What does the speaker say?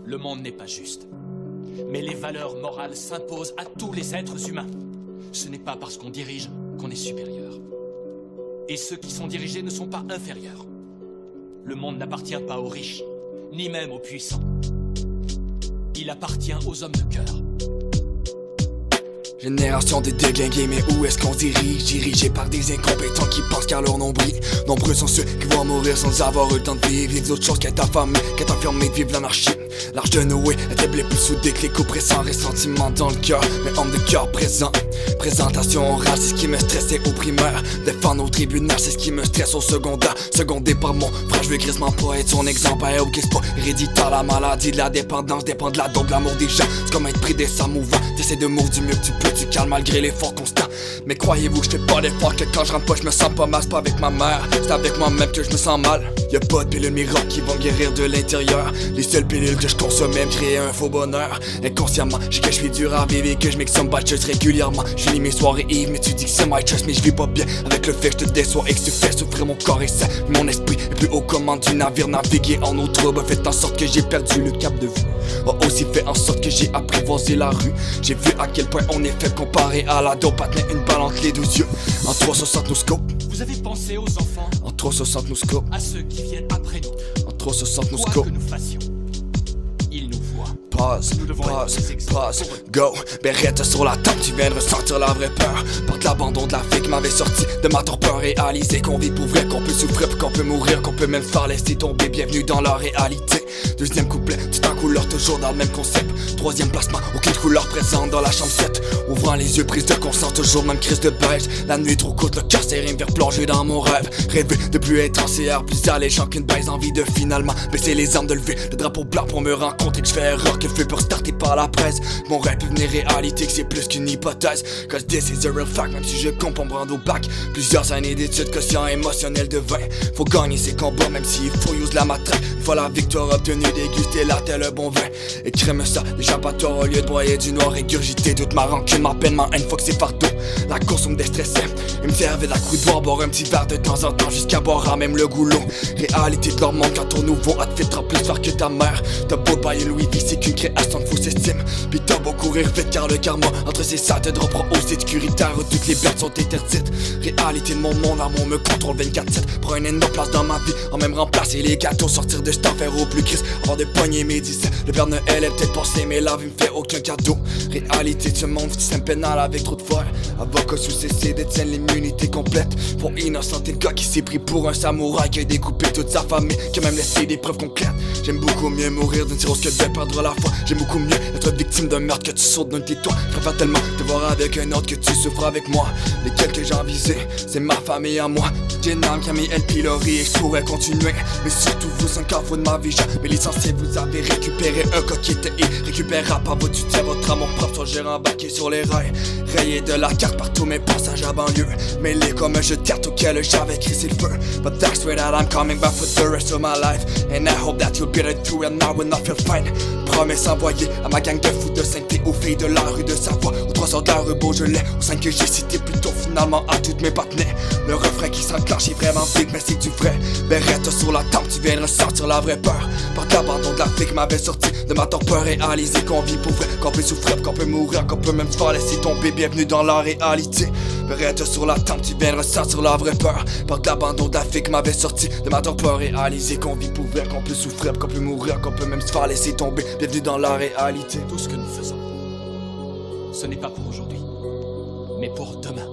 Le monde n'est pas juste. Mais les valeurs morales s'imposent à tous les êtres humains. Ce n'est pas parce qu'on dirige qu'on est supérieur. Et ceux qui sont dirigés ne sont pas inférieurs. Le monde n'appartient pas aux riches, ni même aux puissants. Il appartient aux hommes de cœur. Génération de déglingués, mais où est-ce qu'on dirige? Dirigé par des incompétents qui pensent qu'à leur nombril. Nombreux sont ceux qui vont mourir sans avoir eu le temps de vivre. Y'a d'autres choses qu'être affamé, qu'être enfermé de vivre l'anarchie. L'arche de Noé était blé plus soudé que les coups pressants. Ressentiment dans le cœur, mais homme de cœur présent. Présentation orale, c'est ce qui me stressait au primaire. Défendre au tribunal, c'est ce qui me stresse au secondaire. Secondé par mon frère, je veux crissement pas être son exemple. Ok, c'est pas héréditaire, la maladie de la dépendance dépend de la don de l'amour des gens. C'est comme être pris des sangs mouvants. T'essaies de mourir du mieux que tu peux, tu calmes malgré l'effort constant. Mais croyez-vous que je fais pas d'effort, que quand je rentre pas, je me sens pas mal. C'est pas avec ma mère, c'est avec moi-même que je me sens mal. Y'a pas de pilules miracles qui vont guérir de l'intérieur. Les seules pilules que je consomme me créer un faux bonheur. Inconsciemment, j'ai que je suis dur à vivre et que je make some bad choses régulièrement. Je finis mes soirées Yves, mais tu dis que c'est my choice. Mais je vis pas bien avec le fait que je te déçois et que tu fais souffrir mon corps et ça. Mon esprit est plus haut commande du navire. Naviguer en eau trouble a fait en sorte que j'ai perdu le cap de vue. A aussi fait en sorte que j'ai apprivoisé la rue. J'ai vu à quel point on est fait comparé à la dope. À tenir une balle entre les deux yeux. En 360 nous scope. Vous avez pensé aux enfants, En 360 nous scope. à ceux qui viennent après nous. En 360 nous Quoi scope. que nous fassions, ils nous voient. Pause, Nous devons pause, être des exemples. pause, go. Berrette sur la table, tu viens de ressentir la vraie peur. Porte l'abandon de la vie qui m'avait sorti de ma torpeur. Réaliser qu'on vit pour vrai, qu'on peut souffrir, puis qu'on peut mourir, qu'on peut même se faire laisser tomber. Bienvenue dans la réalité. Deuxième couplet, tout en couleur, toujours dans le même concept. Troisième placement, aucune couleur présente dans la chambre 7. Ouvrant les yeux, prise de conscience, toujours même crise de beige. La nuit trop courte, le cœur serré, me faire plonger dans mon rêve. Rêver de plus être en CR, plus alléchant qu'une baise. Envie de finalement baisser les armes, de lever le drapeau blanc pour me rencontrer. Que je fais erreur, que le feu peut starter par la presse. Mon rêve peut venir réalité, que c'est plus qu'une hypothèse. Cause this is a real fact, même si je compte pour me rendre au bac. Plusieurs années d'études, quotient émotionnel de 20. Faut gagner ses combats, même s'il faut use la matraque. Une fois la victoire obtenue, déguster la tel le bon vin. Écrime ça, d'échappatoire au lieu de broyer du noir. Régurgiter toute ma rancune, ma peine, ma haine, faut que c'est fardeau. La course on me déstressait, il me servait d'accoudoir. Boire un petit verre de temps en temps, jusqu'à boire à même le goulot. Réalité de leur monde quand ton nouveau a te fait plus fort que ta mère. T'as beau bailler Louis V, c'est qu'une création de fausse estime. Pis t'as beau courir vite car le karma entre ces ça te droppera au sécuritaire où toutes les bêtes sont interdites. Réalité de mon monde, l'amour me contrôle 24/7. Prends une énorme place dans ma vie, en même remplacer les gâteaux. Sortir de cet enfer au plus gris, avoir des poignées médicines. Le Père Noël est peut-être passé, mais la vie me fait aucun cadeau. Réalité de ce monde, système pénal avec trop de foi. Avocat sous CC détiennent l'immunité complète. Pour innocenter le gars qui s'est pris pour un samouraï, qui a découpé toute sa famille, qui a même laissé des preuves concrètes. J'aime beaucoup mieux mourir d'une cirrhose que de perdre la foi. J'aime beaucoup mieux être victime d'un meurtre que tu sautes d'un de tes toits. Je préfère tellement te voir avec un autre que tu souffres avec moi. Lesquels que j'ai envisé, c'est ma famille à moi. Jenam, Camille, El Pilori, et je pourrais continuer. Mais surtout vous, 5 carrefours de ma vie. Mais l'essentiel, vous avez récupéré un cas qui était irrécupérable par votre tutelle. Votre amour propre, soit j'ai rembarqué sur les rails. Rayé de la carte par tous mes passages à banlieue. Mêlé comme un jeu de cartes auquel j'avais crissé le feu. But that's where that I'm coming back for the rest of my life. And I hope that you'll beat it through and now will not feel fine. Promesse envoyée à ma gang de fous de sainteté, aux filles de la rue de Savoie, aux 3 de la rue Beaujolais, aux 5 que j'ai cités plus tôt, finalement à toutes mes partenaires. Le refrain qui s'enclenche est vraiment big, mais c'est du vrai. Berrette sur la table, tu viens de ressortir la vraie peur. Par l'abandon de la fille qui m'avait sorti de ma torpeur. Réaliser qu'on vit pour vrai, qu'on peut souffrir, qu'on peut mourir, qu'on peut même se faire laisser tomber. Bienvenue dans la réalité. Berrette sur la table, tu viens de ressortir la vraie peur. Par l'abandon de la fille qui m'avait sorti de ma torpeur. Réaliser qu'on vit pour vrai, qu'on peut souffrir, qu'on peut mourir, qu'on peut même se faire laisser tomber. Bienvenue dans la réalité. Tout ce que nous faisons, ce n'est pas pour aujourd'hui, mais pour demain.